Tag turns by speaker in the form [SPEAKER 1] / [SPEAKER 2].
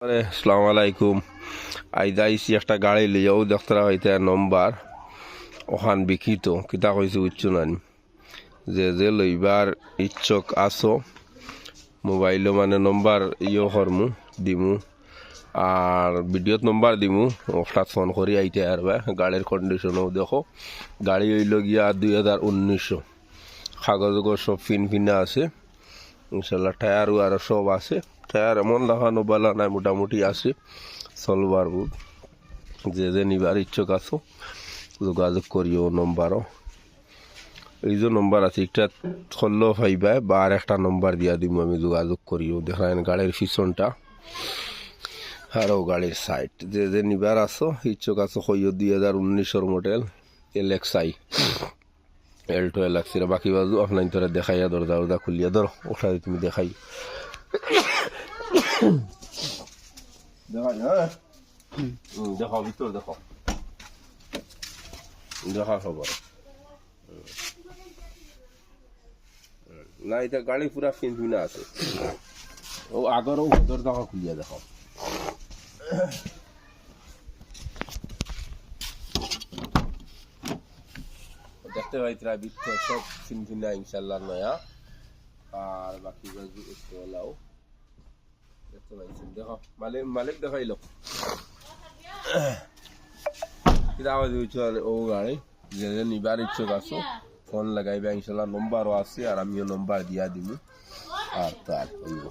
[SPEAKER 1] আরে আসসালামু আলাইকুম। আইসি একটা গাড়ি লিয়াও দেখতরা হইতে নম্বর ওখান বিকিত কিতা কইছে উচ্চ নানি যে লইবার ইচ্ছুক আছো মোবাইলও মানে নম্বর করমু দিমু আর ভিডিওত নম্বর দিমু হঠাৎ ফোন করি আইতে আরবা গাড়ির কন্ডিশনও দেখো। গাড়ি হইল গিয়া 2019 কাগজ সব ফিনা আছে ইনশাল্লাহ। টায়ারও আর সব আছে, টায়ার এমন লাগানো বালা নাই, মোটামুটি আছে চলবার বুধ। যে নিবার ইচ্ছুক আছো যোগাযোগ করিও নম্বরও এই যে নম্বর আছে একটা করলেও পাইবা বা আর একটা নম্বর দিয়া দিব আমি যোগাযোগ করিও। দেখেন গাড়ির পিছনটা আরও গাড়ির সাইড যে নিবার আছো ইচ্ছুক আছো কইও 2019 মডেল LXi এলটো এলাক্সির বাকি বাজু আপনার তোরা দেখাইয়া দরজা খুলিয়া ধরো ওটা তুমি দেখাই দেখো ভিতর দেখো দেখা খবর না এটা গাড়ি পুরা ফিনা আছে। ও আগরও দরজা খুলিয়া দেখো দেখতে পাইতরা ভিতর সব ফিনা ইনশাল্লাহ নয়া। আর বাকি বাজু একটু লাও দেখতে পাইছেন দেখো মালিক দেখাইল কিতা আওয়াজ হইছে ও গাড়ি যে নিবার ইচ্ছুক আছো ফোন লাগাইবা ইনশাল্লাহ নম্বরও আছে আর আমিও নম্বর দিয়া দিব আর তার হইব।